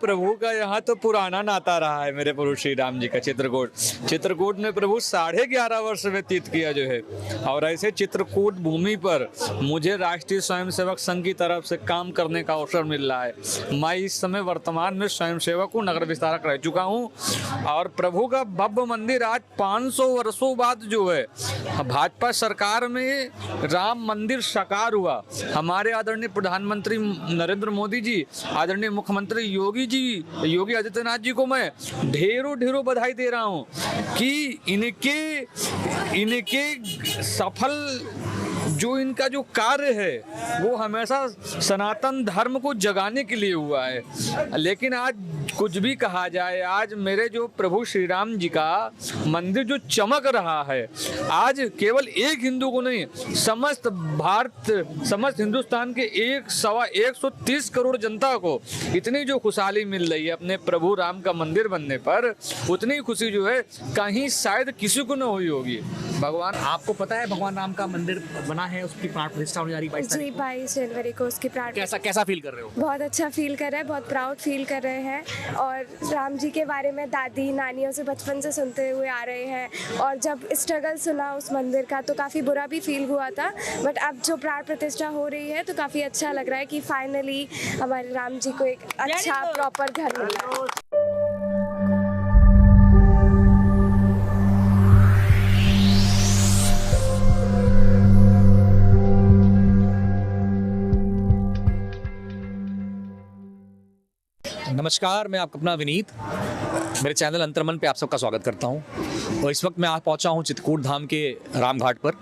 प्रभु का यहाँ तो पुराना नाता रहा है मेरे प्रभु श्री राम जी का। चित्रकूट में प्रभु 11.5 वर्ष व्यतीत किया जो है, और ऐसे चित्रकूट भूमि पर मुझे राष्ट्रीय स्वयंसेवक संघ की तरफ से काम करने का अवसर मिल रहा है। मैं इस समय वर्तमान में स्वयंसेवक हूँ, नगर विस्तारक रह चुका हूँ, और प्रभु का भव्य मंदिर आज 500 वर्षों बाद जो है भाजपा सरकार में राम मंदिर साकार हुआ। हमारे आदरणीय प्रधानमंत्री नरेंद्र मोदी जी, आदरणीय मुख्यमंत्री योगी आदित्यनाथ जी को मैं ढेरों बधाई दे रहा हूँ कि इनके सफल जो इनका जो कार्य है वो हमेशा सनातन धर्म को जगाने के लिए हुआ है। लेकिन आज कुछ भी कहा जाए, आज मेरे जो प्रभु श्री राम जी का मंदिर जो चमक रहा है, आज केवल एक हिंदू को नहीं, समस्त हिंदुस्तान के 130 करोड़ जनता को इतनी जो खुशहाली मिल रही है अपने प्रभु राम का मंदिर बनने पर, उतनी खुशी जो है कहीं शायद किसी को न हुई होगी। भगवान, आपको पता है भगवान राम का मंदिर बना है, उसकी प्राण प्रतिष्ठा होने जा रही है 22 जनवरी को उसकी प्राण। कैसा फील कर रहे हो? बहुत अच्छा फील कर रहे हैं, बहुत प्राउड फील कर रहे हैं, और राम जी के बारे में दादी नानियों से बचपन से सुनते हुए आ रहे हैं, और जब स्ट्रगल सुना उस मंदिर का तो काफ़ी बुरा भी फील हुआ था, बट अब जो प्राण प्रतिष्ठा हो रही है तो काफ़ी अच्छा लग रहा है कि फाइनली हमारे राम जी को एक अच्छा प्रॉपर घर मिला। नमस्कार, मैं आपका अपना विनीत, मेरे चैनल अंतर्मन पे आप सबका स्वागत करता हूं। और इस वक्त मैं आज पहुंचा हूं चित्रकूट धाम के रामघाट पर।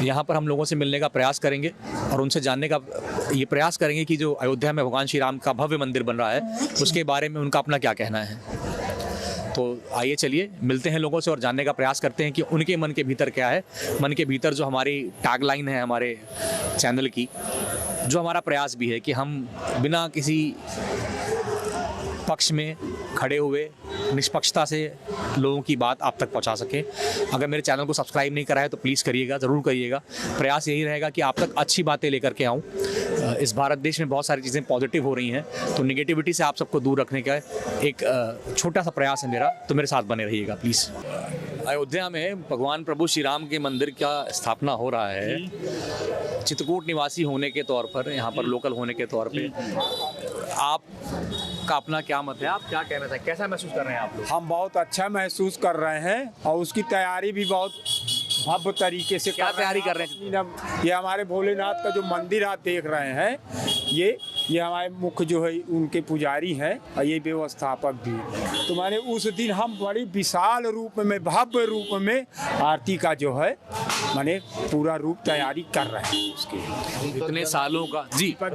यहां पर हम लोगों से मिलने का प्रयास करेंगे और उनसे जानने का ये प्रयास करेंगे कि जो अयोध्या में भगवान श्री राम का भव्य मंदिर बन रहा है उसके बारे में उनका अपना क्या कहना है। तो आइए चलिए मिलते हैं लोगों से और जानने का प्रयास करते हैं कि उनके मन के भीतर क्या है। मन के भीतर जो हमारी टैगलाइन है हमारे चैनल की, जो हमारा प्रयास भी है कि हम बिना किसी पक्ष में खड़े हुए निष्पक्षता से लोगों की बात आप तक पहुंचा सके। अगर मेरे चैनल को सब्सक्राइब नहीं करा है तो प्लीज़ करिएगा, ज़रूर करिएगा। प्रयास यही रहेगा कि आप तक अच्छी बातें लेकर के आऊँ। इस भारत देश में बहुत सारी चीज़ें पॉजिटिव हो रही हैं, तो निगेटिविटी से आप सबको दूर रखने का एक छोटा सा प्रयास है मेरा, तो मेरे साथ बने रहिएगा प्लीज़। अयोध्या में भगवान प्रभु श्री राम के मंदिर का स्थापना हो रहा है। चित्रकूट निवासी होने के तौर पर, यहाँ पर लोकल होने के तौर पे आप का अपना क्या मत है? आप क्या कहना चाहें, कैसा महसूस कर रहे हैं आप लोग? हम बहुत अच्छा महसूस कर रहे हैं और उसकी तैयारी भी बहुत भव्य तरीके से क्या तैयारी कर रहे हैं? ये हमारे भोलेनाथ का जो मंदिर आप देख रहे हैं, ये हमारे मुख्य जो है उनके पुजारी हैं और ये व्यवस्थापक भी। तो माने उस दिन हम बड़ी विशाल रूप में, भव्य रूप में आरती का जो है माने पूरा रूप तैयारी कर रहे हैं उसके। इतने सालों का दीपक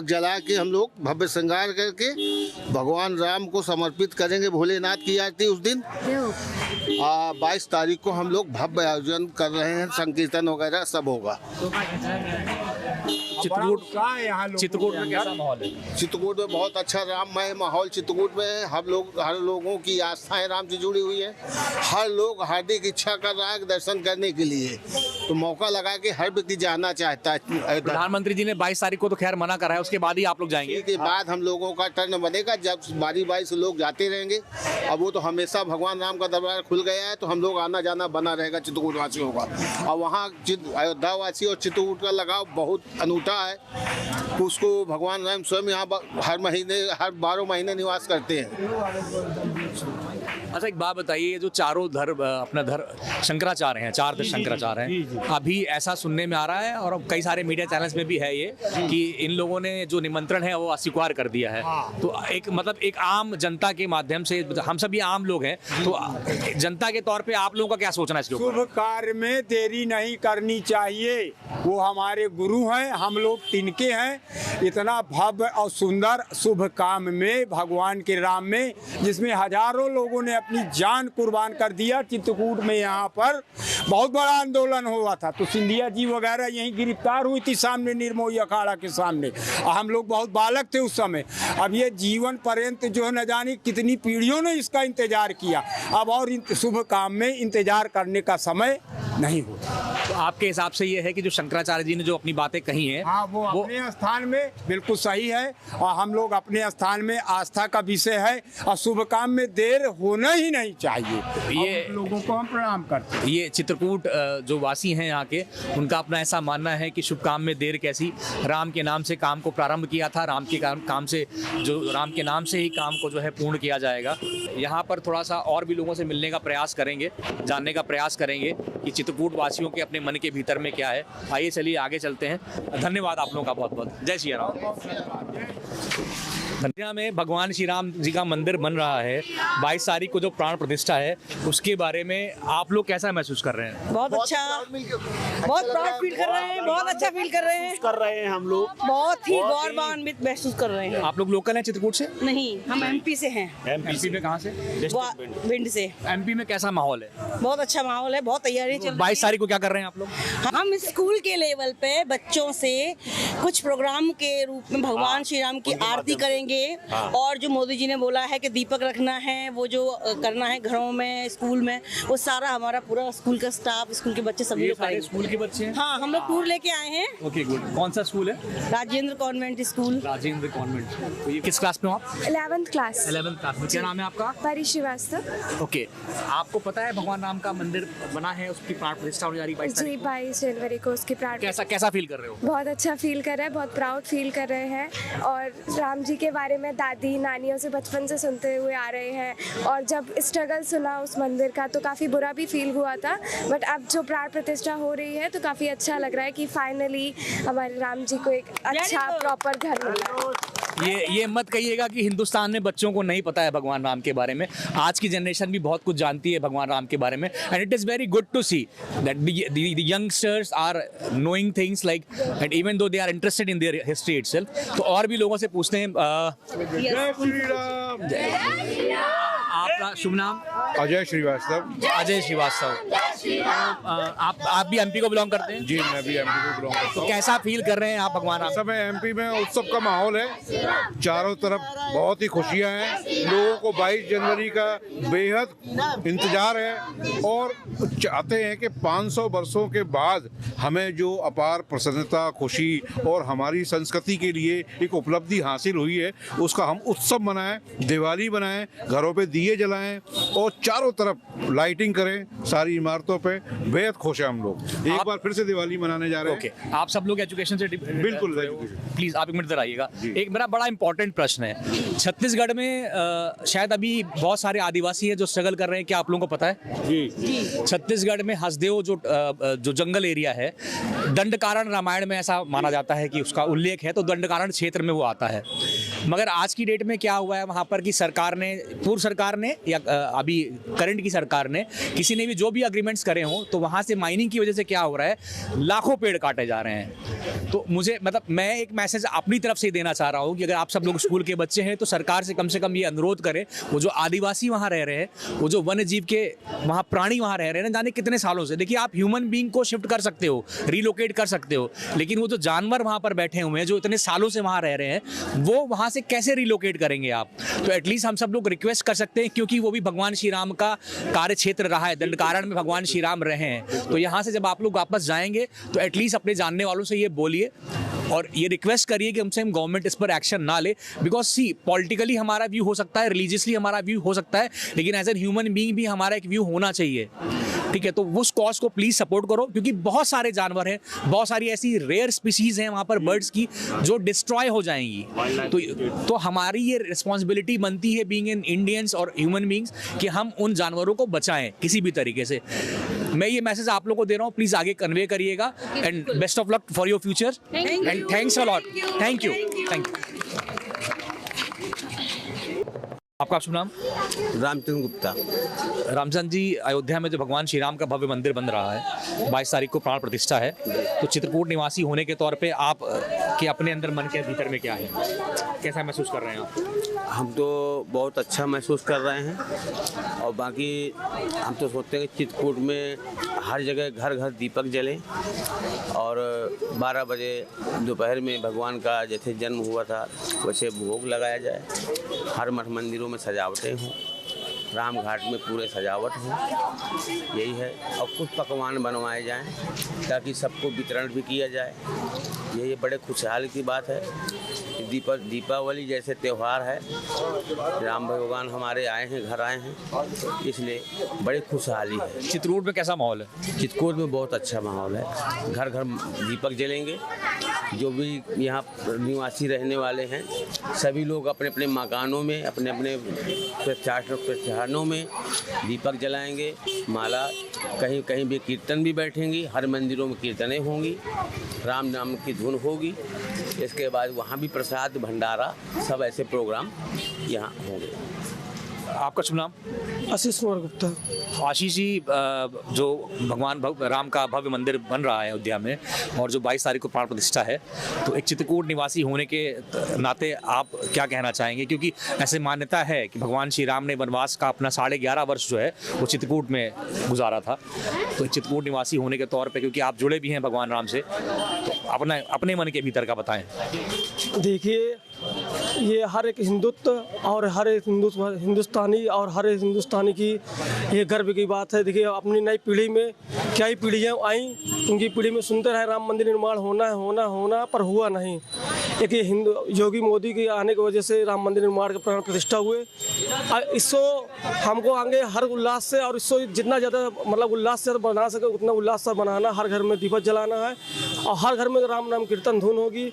जला के हम लोग भव्य श्रृंगार करके भगवान राम को समर्पित करेंगे भोलेनाथ की आरती उस दिन। 22 तारीख को हम लोग भव्य आयोजन कर रहे हैं, संकीर्तन वगैरह सब होगा। चित्रकूट में कैसा माहौल है? चित्रकूट में बहुत अच्छा राममय माहौल चित्रकूट में है। हर लोगों की आस्थाएं राम से जुड़ी हुई है। हर लोग हार्दिक इच्छा कर रहा है दर्शन करने के लिए, तो मौका लगा के हर व्यक्ति जाना चाहता है। प्रधानमंत्री जी ने 22 तारीख को तो खैर मना करा है, उसके बाद ही आप लोग जाएंगे? उसके बाद हम लोगों का टर्न बनेगा, जब बारी से लोग जाते रहेंगे। अब वो तो हमेशा भगवान राम का दरबार खुल गया है, तो हम लोग आना जाना बना रहेगा चित्रकूट वासियों का। और वहाँ अयोध्या वासी और चित्रकूट का लगाव बहुत अनूठा है। उसको भगवान राम स्वयं यहाँ हर 12 महीने निवास करते हैं। अच्छा, एक बात बताइए, जो चारों अपना शंकराचार्य हैं, 4 शंकराचार्य हैं, अभी ऐसा सुनने में आ रहा है और कई सारे मीडिया चैनल्स में भी है ये कि इन लोगों ने जो निमंत्रण है वो अस्वीकार कर दिया है। तो एक आम जनता के माध्यम से, हम सभी आम लोग हैं, तो जनता के तौर पे आप लोगों का क्या सोचना है इसके ऊपर? शुभ कार्य में देरी नहीं करनी चाहिए। वो हमारे गुरु हैं, हम लोग तिनके हैं। इतना भव्य और सुंदर शुभ काम में, भगवान के राम में, जिसमें हजारों लोगों ने अपनी जान कुर्बान कर दिया। चित्रकूट में यहाँ पर बहुत बड़ा आंदोलन हुआ था, तो सिंधिया जी वगैरह यहीं गिरफ्तार हुई थी सामने निर्मोही अखाड़ा के सामने। हम लोग बहुत बालक थे उस समय। अब ये जीवन पर्यंत जो है न जाने कितनी पीढ़ियों ने इसका इंतजार किया। अब और शुभ काम में इंतजार करने का समय नहीं होता। तो आपके हिसाब से ये है कि जो शंकराचार्य जी ने जो अपनी बातें कही हैं, हाँ, वो अपने स्थान में बिल्कुल सही है और हम लोग अपने स्थान में आस्था का विषय है और शुभ काम में देर होना ही नहीं चाहिए। ये और लोगों को हम प्रणाम करते हैं। ये चित्रकूट जो वासी हैं यहाँ के, उनका अपना ऐसा मानना है कि शुभ काम में देर कैसी, राम के नाम से काम को प्रारंभ किया था, राम के काम से जो राम के नाम से ही काम को जो है पूर्ण किया जाएगा। यहाँ पर थोड़ा सा और भी लोगों से मिलने का प्रयास करेंगे, जानने का प्रयास करेंगे कि चित्रकूट वासियों के अपने मन के भीतर में क्या है। आइए चलिए आगे चलते हैं। धन्यवाद आप लोगों का बहुत बहुत। जय श्री राम। धनिया में भगवान श्री राम जी का मंदिर बन रहा है। 22 तारीख को जो प्राण प्रतिष्ठा है, उसके बारे में आप लोग कैसा महसूस कर रहे हैं? बहुत अच्छा, बहुत प्राउड फील कर रहे हैं, बहुत अच्छा फील कर रहे हैं हम लोग, बहुत ही गौरवान्वित महसूस कर रहे हैं। आप लोग लोकल हैं चित्रकूट से? नहीं, हम एमपी से हैं। एमपी में कहाँ से? विंड से। एमपी में कैसा माहौल है? बहुत अच्छा माहौल है, बहुत तैयारी चल रही है। 22 तारीख को क्या कर रहे हैं आप लोग? हम स्कूल के लेवल पे बच्चों से कुछ प्रोग्राम के रूप में भगवान श्री राम की आरती करेंगे और जो मोदी जी ने बोला है कि दीपक रखना है, वो जो करना है घरों में, स्कूल में, वो सारा हमारा पूरा स्कूल का स्टाफ, स्कूल के बच्चे सभी लोग सारे करेंगे। स्कूल के बच्चे हैं? हाँ, हम लोग टूर लेके आए हैं। Okay good. कौन सा स्कूल है? Rajendra convent school. Rajendra convent. तो ये किस क्लास में हो आप? 11th class. 11th क्लास में। क्या नाम है आपका? परी श्रीवास्तव। ओके, आपको पता है भगवान राम का मंदिर बना है, उसकी प्राण प्रतिष्ठा होने जा रही है 22 जी, तारीख को? 22 जनवरी को उसकी प्रार्थना। कैसा फील कर रहे हो? बहुत अच्छा फील कर रहे हैं, बहुत प्राउड फील कर रहे हैं और राम जी के बारे में दादी नानियों से बचपन से सुनते हुए आ रहे हैं और जब स्ट्रगल सुना उस मंदिर का तो काफ़ी बुरा भी फील हुआ था, बट अब जो प्राण प्रतिष्ठा हो रही है तो काफ़ी अच्छा लग रहा है कि फाइनली हमारे राम जी को एक अच्छा प्रॉपर घर मिला। ये मत कहिएगा कि हिंदुस्तान में बच्चों को नहीं पता है भगवान राम के बारे में। आज की जनरेशन भी बहुत कुछ जानती है भगवान राम के बारे में, and it is very good to see that the youngsters are knowing things like, and even though they are interested in their history itself. तो और भी लोगों से पूछते हैं। आपका शुभ नाम? अजय श्रीवास्तव। अजय श्रीवास्तव। आप भी एमपी को बिलोंग करते हैं? जी, मैं भी एमपी को बिलोंग करता हूँ। तो कैसा फील कर रहे हैं आप भगवान राम? इस समय एमपी में उत्सव का माहौल है, चारों तरफ बहुत ही खुशियां हैं। लोगों को 22 जनवरी का बेहद इंतजार है और चाहते हैं कि 500 वर्षों के बाद हमें जो अपार प्रसन्नता, खुशी और हमारी संस्कृति के लिए एक उपलब्धि हासिल हुई है, उसका हम उत्सव मनाएं, दिवाली बनाएं, घरों पे दिए जलाएं और चारों तरफ लाइटिंग करें। सारी इमारतों पे बेहद खुश हैं हम लोग। एक बार फिर से दिवाली मनाने जा रहे हैं। ओके, आप सब लोग एजुकेशन से बिल्कुल। प्लीज आप एक मिनट इधर आइएगा। एक मेरा बड़ा इंपॉर्टेंट प्रश्न है। छत्तीसगढ़ में शायद अभी बहुत सारे आदिवासी हैं जो स्ट्रगल कर रहे हैं, क्या आप लोगों को पता है? जी। छत्तीसगढ़ में हसदेव जो जंगल एरिया है, दंडकारण्य रामायण में ऐसा माना जाता है कि उसका उल्लेख है, तो दंडकारण्य क्षेत्र में वो आता है। मगर आज की डेट में क्या हुआ है वहाँ पर कि सरकार ने, पूर्व सरकार ने या अभी करंट की सरकार ने, किसी ने भी जो भी अग्रीमेंट्स करे हों, तो वहाँ से माइनिंग की वजह से क्या हो रहा है, लाखों पेड़ काटे जा रहे हैं। तो मुझे मतलब मैं एक मैसेज अपनी तरफ से देना चाह रहा हूँ कि अगर आप सब लोग स्कूल के बच्चे हैं तो सरकार से कम ये अनुरोध करें, वो जो आदिवासी वहाँ रह रहे हैं, वो जो वन्य जीव के वहाँ प्राणी वहाँ रह रहे हैं, जाने कितने सालों से। देखिए, आप ह्यूमन बीइंग को शिफ्ट कर सकते हो, रिलोकेट कर सकते हो, लेकिन वो जो जानवर वहाँ पर बैठे हुए हैं, जो इतने सालों से वहाँ रह रहे हैं, वो वहाँ से कैसे रिलोकेट करेंगे आप? तो एटलीस्ट हम सब लोग रिक्वेस्ट कर सकते हैं, क्योंकि वो भी भगवान श्री राम का कार्य क्षेत्र रहा है, दंडकारण्य में भगवान श्री राम रहे हैं। तो यहाँ से जब आप लोग वापस जाएंगे तो एटलीस्ट अपने जानने वालों से ये बोलिए और ये रिक्वेस्ट करिए कि हमसे हम गवर्नमेंट इस पर एक्शन ना ले। बिकॉज सी, पॉलिटिकली हमारा व्यू हो सकता है, रिलीजियसली हमारा व्यू हो सकता है, लेकिन एज एन ह्यूमन बीइंग भी हमारा एक व्यू होना चाहिए। ठीक है, तो उस कॉज को प्लीज सपोर्ट करो, क्योंकि बहुत सारे जानवर हैं, बहुत सारी ऐसी रेयर स्पीसीज हैं वहाँ पर बर्ड्स की जो डिस्ट्रॉय हो जाएंगी। तो हमारी ये रिस्पॉन्सिबिलिटी बनती है बीइंग इन इंडियंस और ह्यूमन बीइंग्स कि हम उन जानवरों को बचाएं किसी भी तरीके से। मैं ये मैसेज आप लोगों को दे रहा हूँ, प्लीज आगे कन्वे करिएगा and best of luck for your future and thanks a lot. Thank you. आपका शुभ नाम? रामचंद्र गुप्ता। रामचंद्र जी, अयोध्या में जो भगवान श्री राम का भव्य मंदिर बन रहा है, 22 तारीख को प्राण प्रतिष्ठा है, तो चित्रकूट निवासी होने के तौर पे आप के अपने अंदर मन के भीतर में क्या है, कैसा महसूस कर रहे हैं आप? हम तो बहुत अच्छा महसूस कर रहे हैं और बाकी हम तो सोचते हैं कि चित्रकूट में हर जगह घर घर दीपक जले और 12 बजे दोपहर में भगवान का जैसे जन्म हुआ था वैसे भोग लगाया जाए, हर मठ मंदिरों में सजावटें हों राम घाट में पूरे सजावट हो, यही है। और कुछ पकवान बनवाए जाएं ताकि सबको वितरण भी किया जाए, ये बड़े खुशहाली की बात है। दीपावली जैसे त्यौहार है, राम भगवान हमारे आए हैं, घर आए हैं, इसलिए बड़ी खुशहाली है। चित्रकूट में कैसा माहौल है? चित्रकूट में बहुत अच्छा माहौल है, घर घर दीपक जलेंगे। जो भी यहाँ निवासी रहने वाले हैं सभी लोग अपने अपने मकानों में, अपने अपने प्रतिष्ठानों में दीपक जलाएंगे, माला, कहीं कहीं भी कीर्तन भी बैठेंगी, हर मंदिरों में कीर्तनें होंगी, राम नाम की धुन होगी। इसके बाद वहाँ भी प्रसाद भंडारा सब ऐसे प्रोग्राम यहाँ होंगे। आपका शुभ नाम? आशीष कुमार गुप्ता। आशीष जी, जो भगवान राम का भव्य मंदिर बन रहा है अयोध्या में और जो 22 तारीख को प्राण प्रतिष्ठा है, तो एक चित्रकूट निवासी होने के नाते आप क्या कहना चाहेंगे? क्योंकि ऐसे मान्यता है कि भगवान श्री राम ने वनवास का अपना 11.5 वर्ष जो है वो चित्रकूट में गुजारा था। तो चित्रकूट निवासी होने के तौर पे, क्योंकि आप जुड़े भी हैं भगवान राम से, तो अपने मन के भीतर का बताएं। देखिए, ये हर एक हिंदुत्व और हर एक हिंदुस्तानी और हर एक हिंदुस्तानी की ये गर्व की बात है। देखिए, अपनी नई पीढ़ी में क्या ही पीढ़ियाँ आई, उनकी पीढ़ी में सुनते रहे राम मंदिर निर्माण होना है, होना होना, पर हुआ नहीं। एक ये योगी मोदी के आने की वजह से राम मंदिर निर्माण के प्राण प्रतिष्ठा हुए। इसको हमको आगे हर उल्लास से, और इसको जितना ज़्यादा मतलब उल्लास से बना सके उतना उल्लास से बनाना, हर घर में दीपक जलाना है और हर घर में राम नाम कीर्तन धुन होगी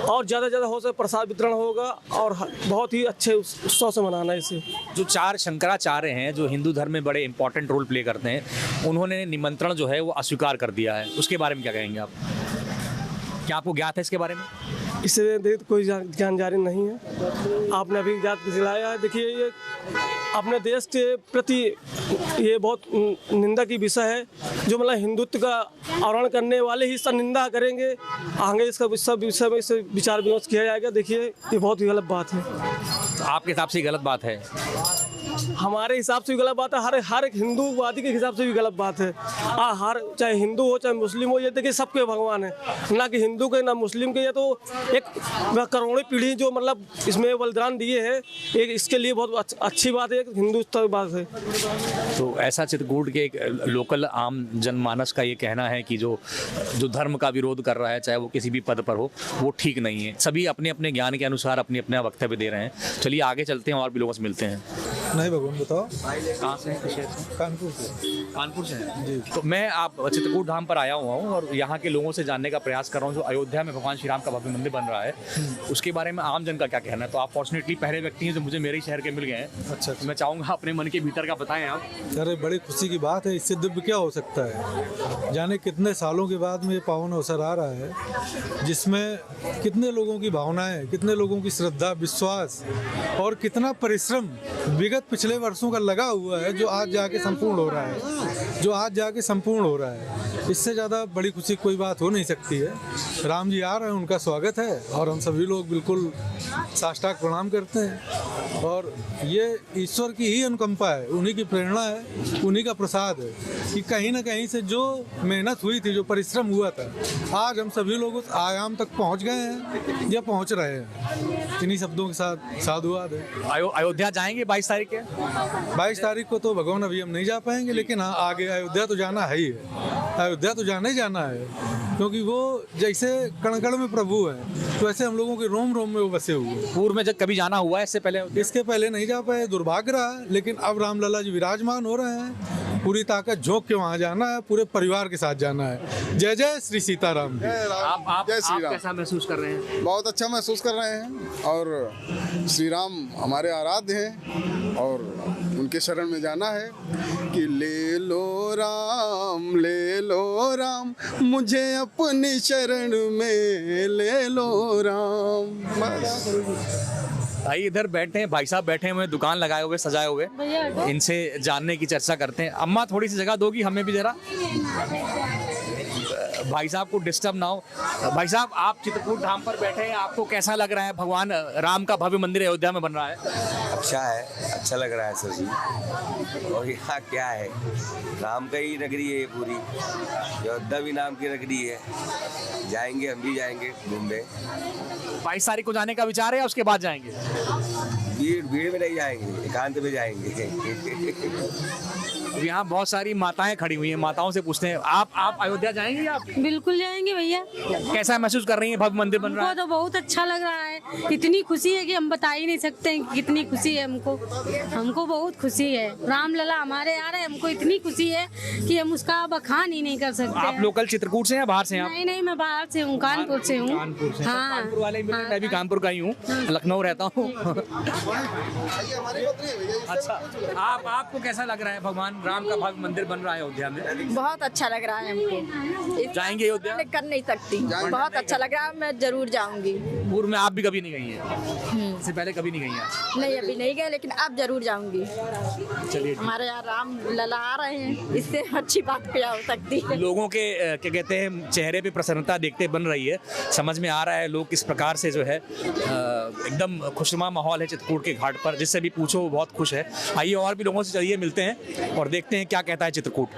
और ज़्यादा ज़्यादा हो सके प्रसाद वितरण होगा और बहुत ही अच्छे उत्सव से मनाना है इसे। जो 4 शंकराचार्य हैं जो हिंदू धर्म में बड़े इंपॉर्टेंट रोल प्ले करते हैं, उन्होंने निमंत्रण जो है वो अस्वीकार कर दिया है, उसके बारे में क्या कहेंगे आप? क्या आपको ज्ञात है इसके बारे में? इससे कोई जानकारी नहीं है, आपने अभी याद दिलाया है। देखिए, ये अपने देश के प्रति ये बहुत निंदा की विषय है। जो मतलब हिंदुत्व का आवरण करने वाले ही इसका निंदा करेंगे, आगे इसका सब विषय में इससे विचार विमर्श किया जाएगा। देखिए, ये बहुत ही गलत बात है। तो आपके हिसाब से गलत बात है? हमारे हिसाब से भी गलत बात है, हर एक हिंदूवादी के हिसाब से भी गलत बात है। हर चाहे हिंदू हो चाहे मुस्लिम हो, ये देखिए सबके भगवान है, ना कि हिंदू के ना मुस्लिम के। ये तो एक करोड़ों पीढ़ी जो मतलब इसमें बलिदान दिए हैं, एक इसके लिए बहुत अच्छी बात है, हिंदुस्तान बात है। तो ऐसा चित्रकूट के एक लोकल आम जनमानस का ये कहना है कि जो धर्म का विरोध कर रहा है, चाहे वो किसी भी पद पर हो, वो ठीक नहीं है। सभी अपने अपने ज्ञान के अनुसार अपने अपने वक्तव्य दे रहे हैं। चलिए आगे चलते हैं और भी लोगों से मिलते हैं। नहीं भगवान, बताओ कहाँ से हैं? कानपुर से। कानपुर से हैं जी। तो मैं आप चित्रकूट धाम पर आया हुआ हूँ और यहाँ के लोगों से जानने का प्रयास कर रहा हूँ जो अयोध्या में भगवान श्री राम का भव्य मंदिर बन रहा है, उसके बारे में आम जन का क्या कहना है। तो आप फॉर्चुनेटली पहले व्यक्ति हैं जो मुझे मेरे ही शहर के मिल गए हैं। अच्छा, तो मैं चाहूँगा अपने मन के भीतर का बताएं आप। अरे बड़ी खुशी की बात है, इससे दिव्य क्या हो सकता है। जाने कितने सालों के बाद में ये पावन अवसर आ रहा है, जिसमें कितने लोगों की भावनाएं, कितने लोगों की श्रद्धा, विश्वास और कितना परिश्रम विगत पिछले वर्षों का लगा हुआ है, जो आज जाके संपूर्ण हो रहा है, इससे ज़्यादा बड़ी खुशी कोई बात हो नहीं सकती है। राम जी आ रहे हैं, उनका स्वागत है और हम सभी लोग बिल्कुल साष्टांग प्रणाम करते हैं। और ये ईश्वर की ही अनुकंपा है, उन्हीं की प्रेरणा है, उन्हीं का प्रसाद है कि कहीं ना कहीं से जो मेहनत हुई थी, जो परिश्रम हुआ था, आज हम सभी लोग उस आयाम तक पहुंच गए हैं या पहुंच रहे हैं। इन्हीं शब्दों के साथ साधुवाद है। अयोध्या जाएंगे 22 तारीख के? 22 तारीख को तो भगवान अभी हम नहीं जा पाएंगे, लेकिन हाँ आगे अयोध्या तो जाना है ही है। अयोध्या तो जाना ही जाना है, क्योंकि वो जैसे कण कण में प्रभु है, तो ऐसे हम लोगों के रोम रोम में वो बसे हुए हैं। पूर्व में जब कभी जाना हुआ है इससे पहले? इसके पहले नहीं जा पाए, दुर्भाग्य रहा, लेकिन अब रामलला जी विराजमान हो रहे हैं, पूरी ताकत झोंक के वहाँ जाना है, पूरे परिवार के साथ जाना है। जय जय श्री सीताराम। आप कैसा महसूस कर रहे हैं? बहुत अच्छा महसूस कर रहे हैं और श्री राम हमारे आराध्य हैं और उनके शरण में जाना है कि ले लो राम मुझे अपनी शरण में ले लो राम। भाई इधर बैठे हैं, भाई साहब बैठे हुए, दुकान लगाए हुए, सजाए हुए, इनसे जानने की चर्चा करते हैं। अम्मा थोड़ी सी जगह दोगी हमें भी जरा? भाई साहब को डिस्टर्ब ना हो। भाई साहब, आप चित्रकूट धाम पर बैठे हैं, आपको कैसा लग रहा है? भगवान राम का भव्य मंदिर अयोध्या में बन रहा है। अच्छा है, अच्छा लग रहा है सर जी। और यहाँ क्या है, राम का ही नगरी है ये पूरी, अयोध्या भी नाम की नगरी है। जाएंगे, हम भी जाएंगे घूमने। 22 तारीख को जाने का विचार है या उसके बाद जाएंगे? भीड़ में नहीं जाएंगे, एकांत में जाएंगे। यहाँ बहुत सारी माताएं खड़ी हुई हैं, माताओं से पूछते हैं आप अयोध्या जाएंगे? आप बिल्कुल जाएंगे भैया। कैसा महसूस कर रही हैं? भव्य मंदिर बन रहा है। हमको तो बहुत अच्छा लग रहा है, इतनी खुशी है कि हम बता ही नहीं सकते हैं कि कितनी खुशी है हमको बहुत खुशी है। रामलला हमारे आ रहे हैं, हमको इतनी खुशी है कि हम उसका बखान ही नहीं कर सकते। आप लोकल चित्रकूट से हैं, बाहर से हैं आप? नहीं, मैं बाहर से हूँ, कानपुर से हूँ। हाँ, कानपुर वाले मैं भी कानपुर का ही हूँ, लखनऊ रहता हूँ। अच्छा, आपको कैसा लग रहा है भगवान राम का भव्य मंदिर बन रहा है अयोध्या में? बहुत अच्छा लग रहा है हमको। जाएंगे अयोध्या? कर नहीं सकती, बहुत अच्छा लग रहा है, मैं जरूर जाऊंगी। पूर्व में आप भी कभी नहीं गई हैं? इससे पहले कभी नहीं गई हैं? नहीं, अभी नहीं गए, लेकिन अब जरूर जाऊंगी। चलिए, हमारे यहाँ राम लला आ रहे हैं, इससे अच्छी बात क्या हो सकती है। लोगों के क्या कहते हैं चेहरे पे प्रसन्नता देखते बन रही है, समझ में आ रहा है लोग किस प्रकार से जो है एकदम खुशनुमा माहौल है चित्रकूट के घाट पर। जिससे भी पूछो वो बहुत खुश है। आइए और भी लोगों से चलिए मिलते हैं और देखते हैं क्या कहता है चित्रकूट।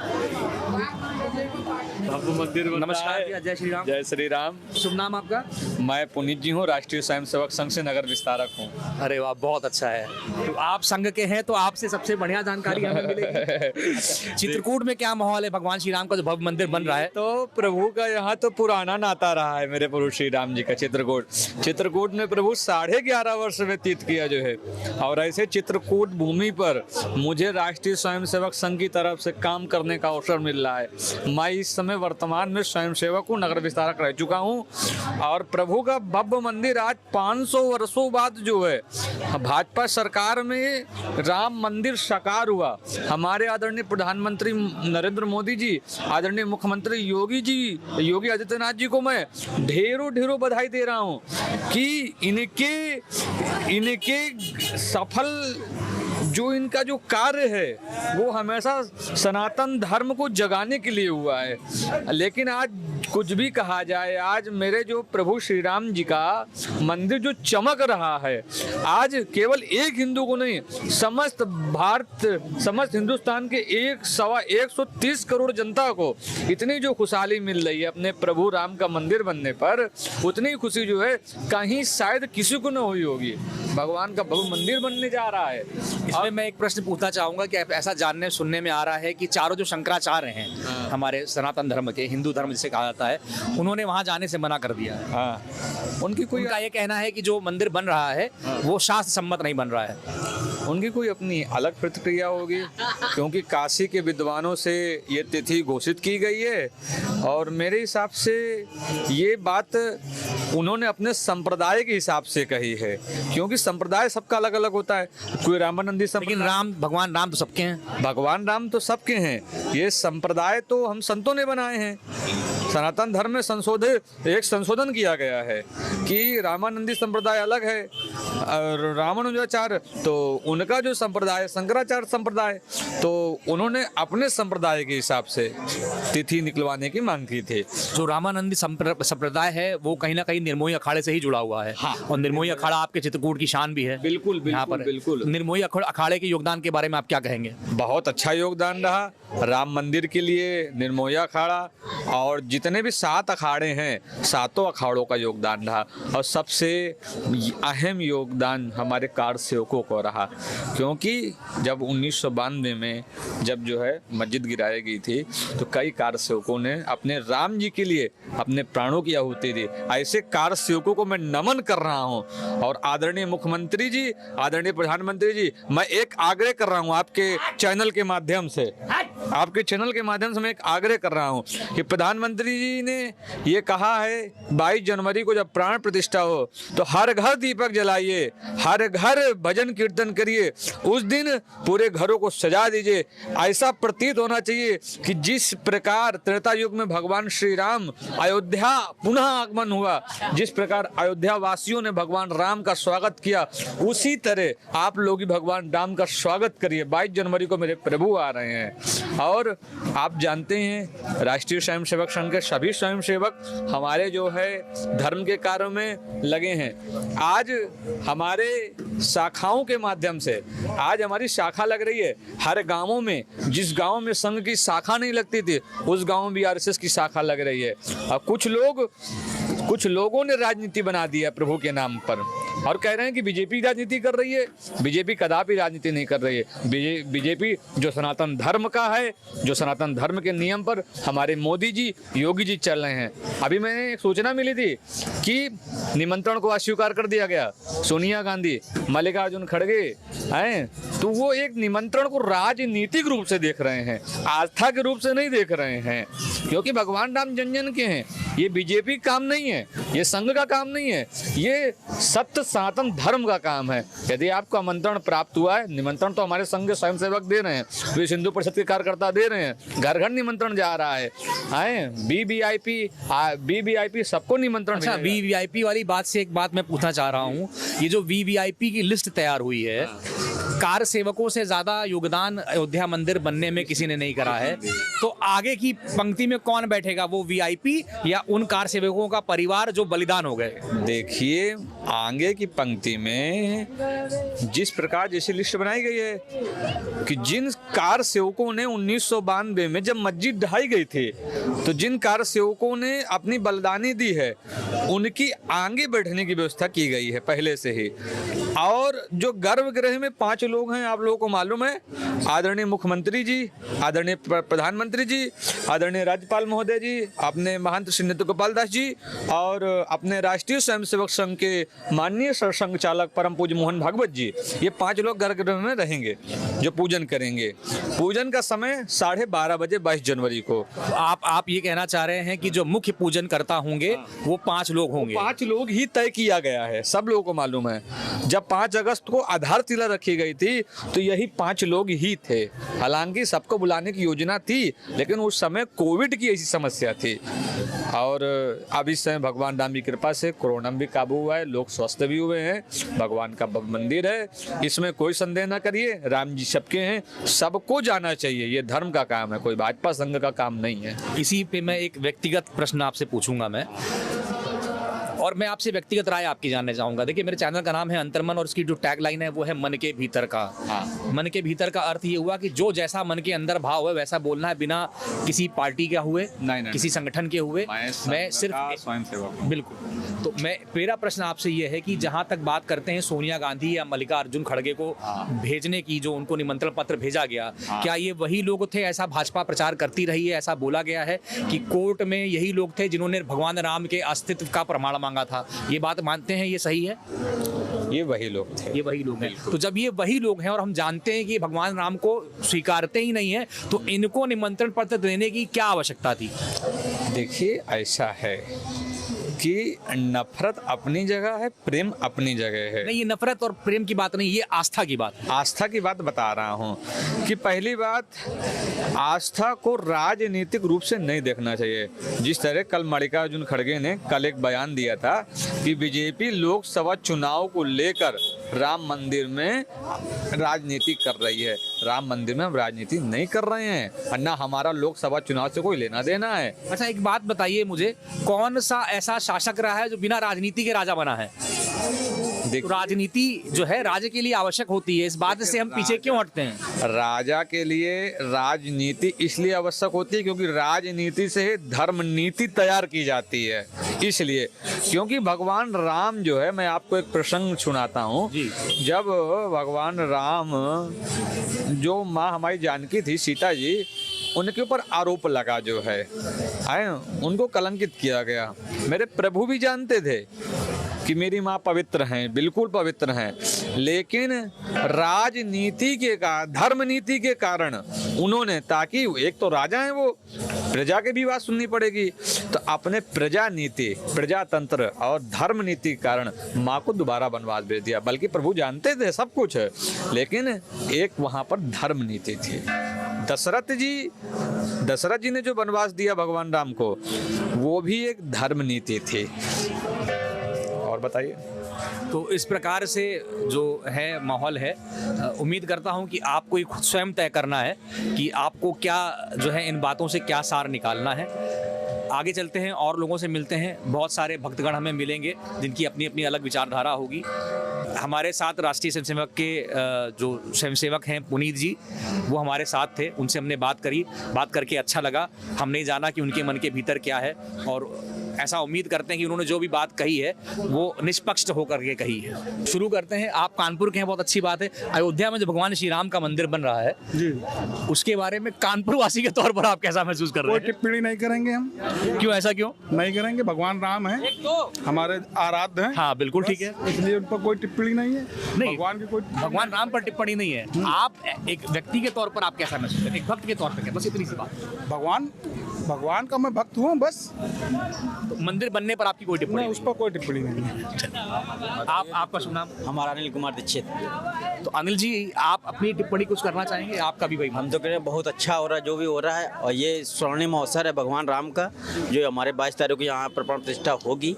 मंदिर नमस्कार भैया, जय श्री राम। जय श्री राम। शुभ नाम आपका? मैं पुनीत जी हूँ, राष्ट्रीय स्वयंसेवक संघ से नगर विस्तारक हूँ। अरे वाह, बहुत अच्छा है। तो आप संघ के हैं तो आपसे सबसे बढ़िया जानकारी हमें मिलेगी। चित्रकूट में क्या माहौल है? भगवान श्री राम का जो भव्य मंदिर बन रहा है, तो प्रभु का यहाँ तो पुराना नाता रहा है मेरे प्रभु श्री राम जी का। चित्रकूट में प्रभु 11.5 वर्ष व्यतीत किया जो है, और ऐसे चित्रकूट भूमि पर मुझे राष्ट्रीय स्वयंसेवक संघ की तरफ से काम करने का अवसर मिल रहा है। मैं इस समय वर्तमान में स्वयंसेवक हूँ, नगर विस्तारक रह चुका हूँ, और प्रभु का भव्य मंदिर आज 500 वर्षों बाद जो है भाजपा सरकार में राम मंदिर साकार हुआ। हमारे आदरणीय प्रधानमंत्री नरेंद्र मोदी जी, आदरणीय मुख्यमंत्री योगी आदित्यनाथ जी को मैं ढेरों बधाई दे रहा हूँ कि इनके सफल जो इनका जो कार्य है वो हमेशा सनातन धर्म को जगाने के लिए हुआ है। लेकिन आज कुछ भी कहा जाए, आज मेरे जो प्रभु श्री राम जी का मंदिर जो चमक रहा है, आज केवल एक हिंदू को नहीं, समस्त हिंदुस्तान के 130 करोड़ जनता को इतनी जो खुशहाली मिल रही है अपने प्रभु राम का मंदिर बनने पर, उतनी खुशी जो है कहीं शायद किसी को न हुई होगी। भगवान का भव्य मंदिर बनने जा रहा है। इसमें मैं एक प्रश्न पूछना चाहूंगा कि ऐसा जानने सुनने में आ रहा है कि चारों जो शंकराचार्य हैं हमारे सनातन धर्म के, हिंदू धर्म जिसे कहा जाता है, उन्होंने वहां जाने से मना कर दिया है। उनका ये कहना है कि जो मंदिर बन रहा है वो शास्त्र सम्मत नहीं बन रहा है। उनकी कोई अपनी अलग प्रतिक्रिया होगी, क्योंकि काशी के विद्वानों से ये तिथि घोषित की गई है, और मेरे हिसाब से ये बात उन्होंने अपने संप्रदाय के हिसाब से कही है, क्योंकि संप्रदाय सबका अलग अलग होता है। कोई रामानंदी, लेकिन भगवान राम तो सबके हैं। भगवान राम तो सबके हैं। ये संप्रदाय तो हम संतों ने बनाए हैं। सनातन धर्म में संशोधन किया गया है कि रामानंदी संप्रदाय अलग है और रामानुजाचार्य तो उनका जो संप्रदाय शंकराचार्य संप्रदाय, तो उन्होंने अपने संप्रदाय के हिसाब से तिथि निकलवाने की मांग की थी। जो रामानंदी संप्रदाय है वो कहीं ना कहीं निर्मोही अखाड़े से ही जुड़ा हुआ है। हाँ। और निर्मोही अखाड़ा आपके चित्रकूट की शान भी है। बिल्कुल बिल्कुल। निर्मोही अखाड़े के योगदान के बारे में आप क्या कहेंगे? बहुत अच्छा योगदान रहा राम मंदिर के लिए निर्मोही अखाड़ा, और जितने भी 7 अखाड़े हैं, 7 अखाड़ों का योगदान रहा, और सबसे अहम योगदान हमारे कार सेवकों को रहा, क्योंकि जब 1992 में जब जो है मस्जिद गिराई गई थी तो कई कार सेवकों ने अपने राम जी के लिए अपने प्राणों की आहुति दी। ऐसे कार सेवकों को मैं नमन कर रहा हूँ। और आदरणीय मुख्यमंत्री जी, आदरणीय प्रधानमंत्री जी, मैं एक आग्रह कर रहा हूँ आपके चैनल के माध्यम से, मैं एक आग्रह कर रहा हूँ कि प्रधानमंत्री जी ने ये कहा है 22 जनवरी को जब प्राण प्रतिष्ठा हो तो हर घर दीपक जलाइए, हर घर भजन कीर्तन करिए, उस दिन पूरे घरों को सजा दीजिए। ऐसा प्रतीत होना चाहिए कि जिस प्रकार त्रेता युग में भगवान श्री राम अयोध्या पुनः आगमन हुआ, जिस प्रकार अयोध्या वासियों ने भगवान राम का स्वागत किया, उसी तरह आप लोग भी भगवान राम का स्वागत करिए। 22 जनवरी को मेरे प्रभु आ रहे हैं, और आप जानते हैं राष्ट्रीय स्वयंसेवक संघ के सभी स्वयंसेवक हमारे जो है धर्म के कार्यों में लगे हैं। आज हमारे शाखाओं के माध्यम से आज हमारी शाखा लग रही है हर गांवों में। जिस गांव में संघ की शाखा नहीं लगती थी उस गांव में भी आरएसएस की शाखा लग रही है। और कुछ लोगों ने राजनीति बना दी है प्रभु के नाम पर, और कह रहे हैं कि बीजेपी राजनीति कर रही है। बीजेपी कदापि राजनीति नहीं कर रही है। बीजेपी जो सनातन धर्म का है, जो सनातन धर्म के नियम पर हमारे मोदी जी, योगी जी चल रहे हैं। अभी मैंने एक सूचना मिली थी कि निमंत्रण को अस्वीकार कर दिया गया। सोनिया गांधी, मल्लिकार्जुन खड़गे हैं, तो वो एक निमंत्रण को राजनीतिक रूप से देख रहे हैं, आस्था के रूप से नहीं देख रहे हैं, क्योंकि भगवान राम जन जन के हैं। ये बीजेपी काम नहीं है, ये संघ का काम नहीं है, ये सत्य सनातन धर्म का काम है। यदि आपको आमंत्रण प्राप्त हुआ है, निमंत्रण तो हमारे संघ के स्वयंसेवक दे रहे हैं, विश्व हिंदू परिषद के कार्यकर्ता दे रहे हैं, घर घर निमंत्रण जा रहा है। वीवीआईपी सबको निमंत्रण। अच्छा, वीवीआईपी वाली बात से एक बात मैं पूछना चाह रहा हूँ। ये जो वीवीआईपी की लिस्ट तैयार हुई है, कार सेवकों से ज्यादा योगदान अयोध्या मंदिर बनने में किसी ने नहीं करा है, तो आगे की पंक्ति में कौन बैठेगा? वो वीआईपी या उन कार सेवकों का परिवार जो बलिदान हो गए? देखिए, आगे की पंक्ति में जिस प्रकार जैसी लिस्ट बनाई गई है कि जिन कार सेवकों ने 1992 में जब मस्जिद ढहाई गई थी, तो जिन कार सेवकों ने अपनी बलिदानी दी है, उनकी आगे बैठने की व्यवस्था की गई है पहले से ही। और जो गर्भगृह में 5 लोग हैं, आप लोगों को मालूम है, आदरणीय मुख्यमंत्री जी, आदरणीय प्रधानमंत्री जी, आदरणीय राज्यपाल महोदय जी, अपने महंत श्री नित्य गोपाल दास जी और अपने राष्ट्रीय स्वयंसेवक संघ के माननीय सरसंघ चालक परम पूज्य मोहन भागवत जी, ये 5 लोग गर्भगृह में रहेंगे जो पूजन करेंगे। पूजन का समय 12:30 बजे 22 जनवरी को। आप ये कहना चाह रहे हैं कि जो मुख्य पूजन करता होंगे वो 5 लोग होंगे? 5 लोग ही तय किया गया है, सब लोगों को मालूम है। जब 5 अगस्त को आधारशिला रखी गई थी तो यही 5 लोग ही थे। हालांकि सबको बुलाने की योजना थी, लेकिन उस समय कोविड की ऐसी समस्या थी। और अब इस समय भगवान राम की कृपा से कोरोना भी काबू हुआ है, लोग स्वस्थ भी हुए हैं, भगवान का मंदिर है, इसमें कोई संदेह ना करिए। राम जी सबके हैं, सबको जाना चाहिए, ये धर्म का काम है, कोई भाजपा संघ का काम नहीं है। इसी पे मैं एक व्यक्तिगत प्रश्न आपसे पूछूंगा मैं, और मैं आपसे व्यक्तिगत राय आपकी जानना चाहूंगा। देखिए, मेरे चैनल का नाम है अंतर्मन और इसकी जो टैगलाइन है वो है मन के भीतर का। मन के भीतर का अर्थ ये हुआ कि जो जैसा मन के अंदर भाव है वैसा बोलना है, बिना किसी पार्टी का हुए, किसी संगठन के हुए। मैं सिर्फ स्वयंसेवक। बिल्कुल। तो मेरा प्रश्न आपसे ये है कि जहां तक बात करते हैं सोनिया गांधी या मल्लिकार्जुन खड़गे को भेजने की, जो उनको निमंत्रण पत्र भेजा गया, क्या ये वही लोग थे? ऐसा भाजपा प्रचार करती रही है, ऐसा बोला गया है कि कोर्ट में यही लोग थे जिन्होंने भगवान राम के अस्तित्व का प्रमाण मांगा था। ये बात मानते हैं, ये सही है? ये वही लोग थे, ये वही लोग हैं। तो जब ये वही लोग हैं और हम जानते हैं कि भगवान राम को स्वीकारते ही नहीं है, तो इनको निमंत्रण पत्र देने की क्या आवश्यकता थी? देखिए, ऐसा है कि नफरत अपनी जगह है, प्रेम अपनी जगह है। नहीं, ये नफरत और प्रेम की बात नहीं, ये आस्था की बात है। आस्था की बात बता रहा हूँ कि पहली बात, आस्था को राजनीतिक रूप से नहीं देखना चाहिए। जिस तरह कल मल्लिकार्जुन खड़गे ने कल एक बयान दिया था कि बीजेपी लोकसभा चुनाव को लेकर राम मंदिर में राजनीति कर रही है। राम मंदिर में हम राजनीति नहीं कर रहे हैं, और ना हमारा लोकसभा चुनाव से कोई लेना देना है। अच्छा, एक बात बताइए मुझे, कौन सा ऐसा शासक रहा है जो बिना राजनीति के राजा बना है? तो राजनीति जो है राज्य के लिए आवश्यक होती है, इस बात से हम पीछे क्यों हटते हैं? राजा के लिए राजनीति इसलिए आवश्यक होती है क्योंकि राजनीति से धर्म नीति तैयार की जाती है। इसलिए, क्योंकि भगवान राम जो है, मैं आपको एक प्रसंग सुनाता हूँ। जब भगवान राम, जो माँ हमारी जानकी थी, सीता जी, उनके ऊपर आरोप लगा जो है, उनको कलंकित किया गया। मेरे प्रभु भी जानते थे कि मेरी माँ पवित्र हैं, बिल्कुल पवित्र हैं, लेकिन राजनीति के कारण, धर्म नीति के कारण उन्होंने, ताकि एक तो राजा हैं वो, प्रजा के भी बात सुननी पड़ेगी, तो अपने प्रजा नीति, प्रजातंत्र और धर्म नीति के कारण माँ को दोबारा वनवास भेज दिया। बल्कि प्रभु जानते थे सब कुछ, लेकिन एक वहाँ पर धर्म नीति थी। दशरथ जी ने जो वनवास दिया भगवान राम को, वो भी एक धर्म नीति थी। और बताइए। तो इस प्रकार से जो है माहौल है, उम्मीद करता हूं कि आपको ये खुद स्वयं तय करना है कि आपको क्या जो है इन बातों से क्या सार निकालना है। आगे चलते हैं और लोगों से मिलते हैं। बहुत सारे भक्तगण हमें मिलेंगे जिनकी अपनी अपनी अलग विचारधारा होगी। हमारे साथ राष्ट्रीय स्वयंसेवक के जो स्वयंसेवक हैं पुनीत जी, वो हमारे साथ थे, उनसे हमने बात करके अच्छा लगा। हमने जाना कि उनके मन के भीतर क्या है, और ऐसा उम्मीद करते हैं कि उन्होंने जो भी बात कही है वो निष्पक्ष होकर के कही है। शुरू करते हैं, आप कानपुर के हैं, बहुत अच्छी बात है। अयोध्या में जो भगवान श्री राम का मंदिर बन रहा है जी, उसके बारे में कानपुर वासी के तौर पर आप कैसा महसूस कर रहे हैं? कोई टिप्पणी नहीं करेंगे हम। क्यों, ऐसा क्यों नहीं करेंगे? भगवान राम है, हमारे आराध्य हैं। हाँ बिल्कुल ठीक है, इसलिए उन पर कोई टिप्पणी नहीं है। नहीं, भगवान की कोई, भगवान राम पर टिप्पणी नहीं है। आप एक व्यक्ति के तौर पर आप कैसा महसूस करते हैं, एक भक्त के तौर पर? बस इतनी सी बात। भगवान का मैं भक्त हूँ बस। तो मंदिर बनने पर आपकी कोई टिप्पणी? उस पर कोई टिप्पणी नहीं है। आपका शुभ नाम? हमारा अनिल कुमार दीक्षित। तो अनिल जी, आप अपनी टिप्पणी कुछ करना चाहेंगे? आपका भी भाई। हम तो कह रहे हैं बहुत अच्छा हो रहा है जो भी हो रहा है, और ये स्वर्णिम अवसर है भगवान राम का, जो हमारे 22 तारीख को यहाँ पर प्राण प्रतिष्ठा होगी,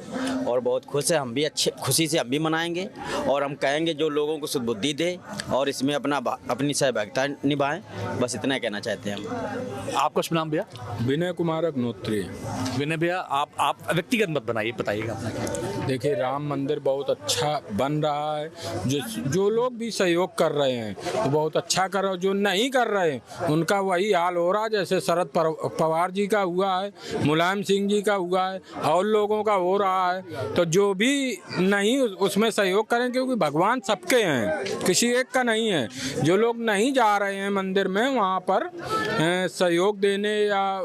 और बहुत खुश है हम भी, अच्छे खुशी से हम भी मनाएंगे। और हम कहेंगे जो लोगों को सुबुद्धि दे और इसमें अपनी सहभागिता निभाएं, बस इतना कहना चाहते हैं हम। आपका शुभ नाम भैया? विनय कुमार अग्नोत्री। विनय भैया, आप व्यक्तिगत मत बनाइए, बताइएगा। देखिए, राम मंदिर बहुत अच्छा बन रहा है। जो लोग भी सहयोग कर रहे हैं तो बहुत अच्छा कर रहे हैं, जो नहीं कर रहे हैं उनका वही हाल हो रहा है जैसे शरद पवार जी का हुआ है, मुलायम सिंह जी का हुआ है, और लोगों का हो रहा है। तो जो भी नहीं उसमें सहयोग करें, क्योंकि भगवान सबके हैं, किसी एक का नहीं है। जो लोग नहीं जा रहे हैं मंदिर में, वहाँ पर सहयोग देने या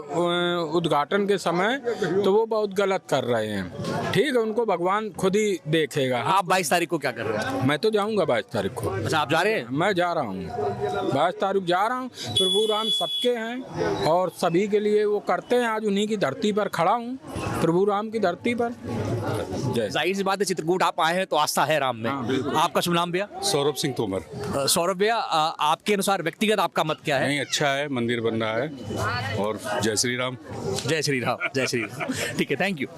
उद्घाटन के समय, तो वो बहुत गलत कर रहे हैं। ठीक है, उनको भगवान खुद ही देखेगा। आप 22 तारीख को क्या कर रहे हैं? मैं तो जाऊंगा 22 तारीख को। अच्छा, आप जा रहे हैं? मैं जा रहा हूँ, 22 तारीख जा रहा हूँ। प्रभु राम सबके हैं और सभी के लिए वो करते हैं। आज उन्हीं की धरती पर खड़ा हूँ, प्रभु राम की धरती पर। जाहिर सी बात है, चित्रकूट आप आए हैं तो आस्था है राम में। आपका शुभ नाम भैया? सौरभ सिंह तोमर। सौरभ भैया, आपके अनुसार व्यक्तिगत आपका मत क्या है? नहीं, अच्छा है, मंदिर बन रहा है, और जय श्री राम। जय श्री राम, जय श्री राम। ठीक है, थैंक यू।